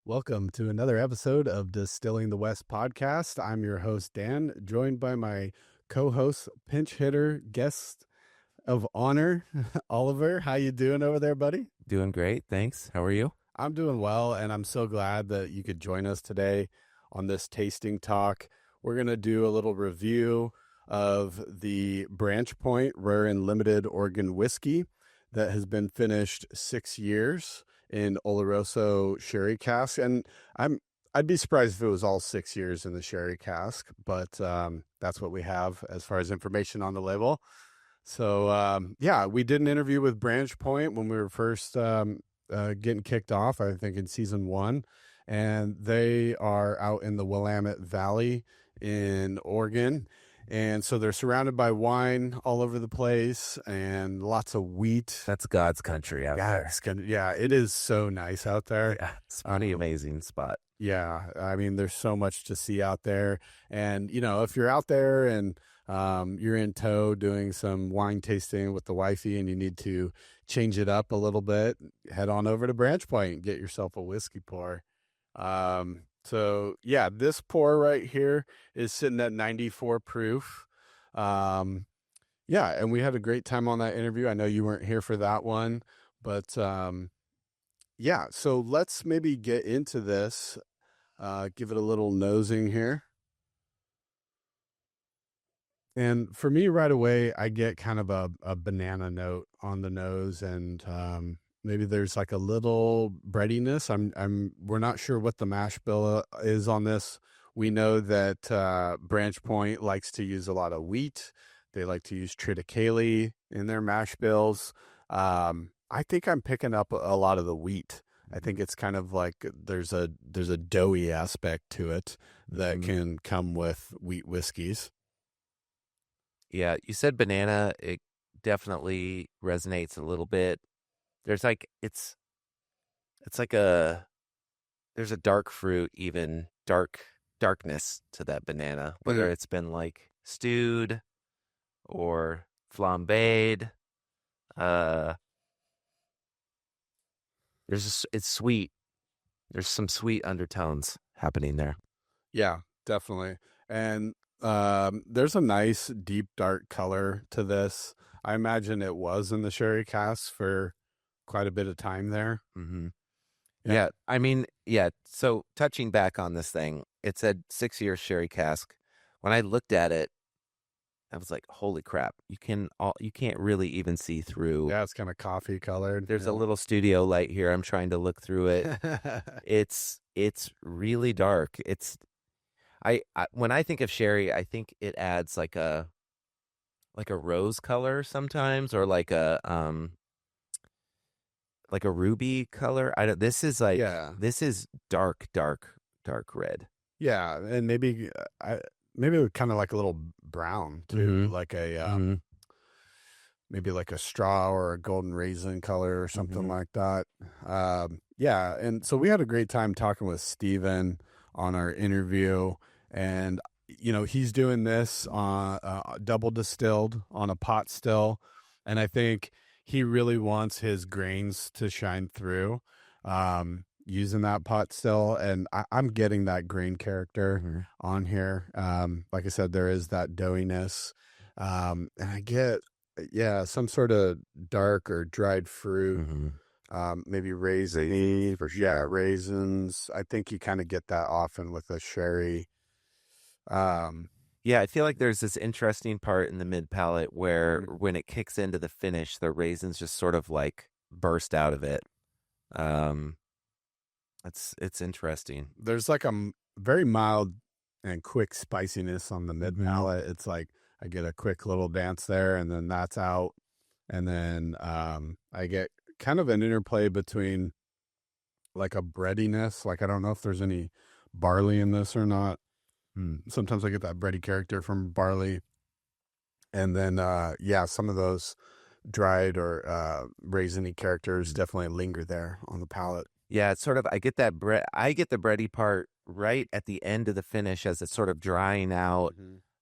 Welcome to another episode of Distilling the West podcast. I'm your host, Dan, joined by my co-host, pinch hitter, guest of honor, Oliver. How you doing over there, buddy? Doing great, thanks. How are you? I'm doing well, and I'm so glad that you could join us today on this tasting talk. We're going to do a little review of the Branch Point Rare and Limited Oregon whiskey that has been finished 6 years in Oloroso sherry cask. And I'd be surprised if it was all 6 years in the sherry cask, but that's what we have as far as information on the label. So yeah, we did an interview with Branch Point when we were first getting kicked off, I think in season 1, and they are out in the Willamette Valley in Oregon. And so they're surrounded by wine all over the place and lots of wheat. That's God's country out there. Yeah, it is so nice out there. Yeah, it's a pretty amazing spot. Yeah, I mean, there's so much to see out there. And, you know, if you're out there and you're in tow doing some wine tasting with the wifey and you need to change it up a little bit, head on over to Branch Point and get yourself a whiskey pour. So yeah, this pour right here is sitting at 94 proof. Yeah, and we had a great time on that interview. I know you weren't here for that one, but yeah, so let's maybe get into this. Give it a little nosing here. And for me right away, I get kind of a banana note on the nose, and maybe there's like a little breadiness. We're not sure what the mash bill is on this. We know that Branch Point likes to use a lot of wheat. They like to use triticale in their mash bills. I think I'm picking up a lot of the wheat. I think it's kind of like there's a doughy aspect to it that can come with wheat whiskeys. Yeah, you said banana. It definitely resonates a little bit. There's like it's like there's a dark fruit, even darkness to that banana, whether it's been like stewed or flambéed. It's sweet. There's some sweet undertones happening there. Yeah, definitely. And there's a nice deep dark color to this. I imagine it was in the sherry cask for quite a bit of time there. Mm-hmm. Yeah, I mean, yeah. So touching back on this thing, it said 6 year sherry cask. When I looked at it, I was like, "Holy crap! You can't really even see through." Yeah, it's kind of coffee colored. There's a little studio light here. I'm trying to look through it. It's really dark. I when I think of sherry, I think it adds like a rose color sometimes, or like a ruby color. This is dark red. Yeah, and maybe kind of like a little brown too, like a maybe like a straw or a golden raisin color or something like that. Yeah, and so we had a great time talking with Steven on our interview, and you know, he's doing this double distilled on a pot still, and I think he really wants his grains to shine through using that pot still, and I'm getting that grain character on here. Like I said, there is that doughiness, and I get some sort of dark or dried fruit, maybe raisins. Raisins. I think you kind of get that often with a sherry. Yeah, I feel like there's this interesting part in the mid palate where when it kicks into the finish, the raisins just sort of like burst out of it. It's interesting. There's like a very mild and quick spiciness on the mid palate. It's like I get a quick little dance there, and then that's out, and then I get kind of an interplay between like a breadiness. Like I don't know if there's any barley in this or not. Sometimes I get that bready character from barley, and then some of those dried or raisiny characters definitely linger there on the palate. Yeah, it's sort of, I get the bready part right at the end of the finish as it's sort of drying out,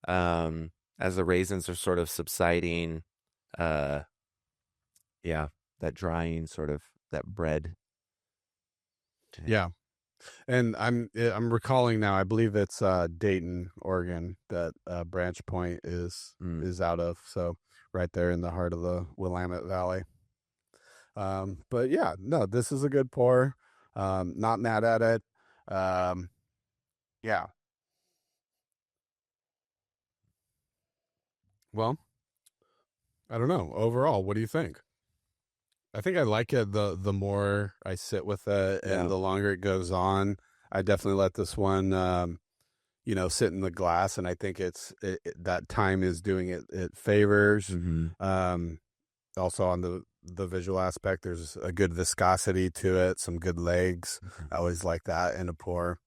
as the raisins are sort of subsiding. Yeah, that drying sort of that bread. Yeah. And I'm recalling now, I believe it's Dayton, Oregon that Branch Point is out of. So right there in the heart of the Willamette Valley. But yeah, no, this is a good pour. Not mad at it. Yeah. Well, I don't know. Overall, what do you think? I think I like it the more I sit with it and the longer it goes on. I definitely let this one sit in the glass, and I think that time is doing it favors. Also on the visual aspect, there's a good viscosity to it, some good legs. I always like that in a pour.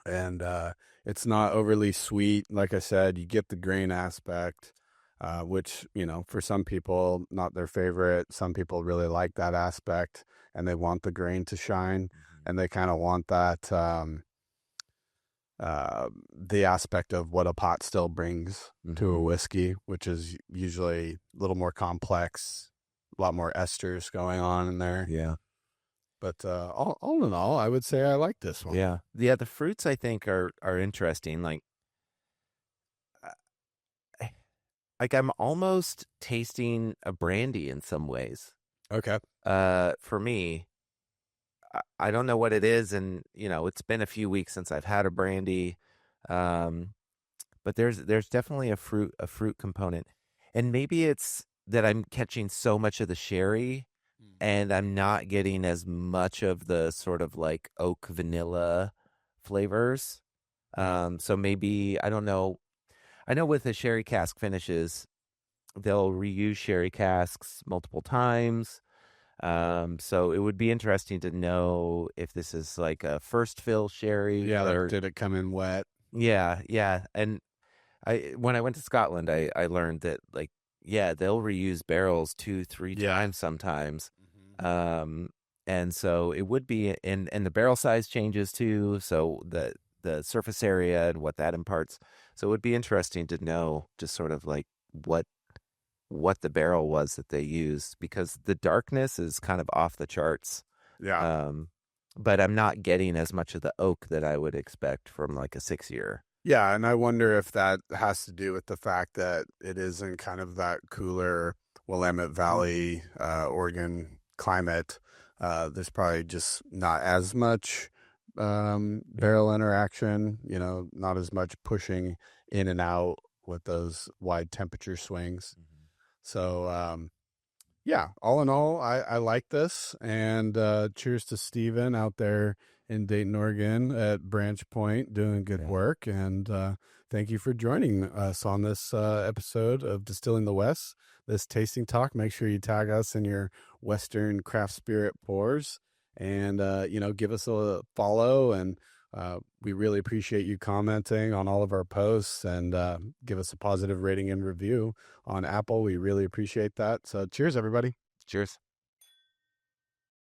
And it's not overly sweet. Like I said, you get the grain aspect, which, for some people, not their favorite. Some people really like that aspect, and they want the grain to shine, and they kind of want that, the aspect of what a pot still brings to a whiskey, which is usually a little more complex, a lot more esters going on in there. Yeah. But all in all, I would say I like this one. Yeah. Yeah, the fruits I think are interesting. Like I'm almost tasting a brandy in some ways. Okay. For me, I don't know what it is, and it's been a few weeks since I've had a brandy. But there's definitely a fruit component. And maybe it's that I'm catching so much of the sherry and I'm not getting as much of the sort of like oak vanilla flavors. So maybe, I don't know. I know with the sherry cask finishes, they'll reuse sherry casks multiple times. So it would be interesting to know if this is like a first fill sherry. Yeah, or did it come in wet? Yeah, yeah. And when I went to Scotland, I learned that they'll reuse barrels 2-3 times sometimes. And so it would be, and the barrel size changes too. So the surface area and what that imparts. So it would be interesting to know just sort of like what the barrel was that they used, because the darkness is kind of off the charts. Yeah. But I'm not getting as much of the oak that I would expect from like a 6-year. Yeah, and I wonder if that has to do with the fact that it is in kind of that cooler Willamette Valley, Oregon climate. There's probably just not as much barrel interaction, not as much pushing in and out with those wide temperature swings. So, yeah, all in all, I like this. And cheers to Steven out there in Dayton, Oregon at Branch Point doing good work. And thank you for joining us on this episode of Distilling the West, this tasting talk. Make sure you tag us in your Western craft spirit pours and, give us a follow. And we really appreciate you commenting on all of our posts and give us a positive rating and review on Apple. We really appreciate that. So cheers, everybody. Cheers.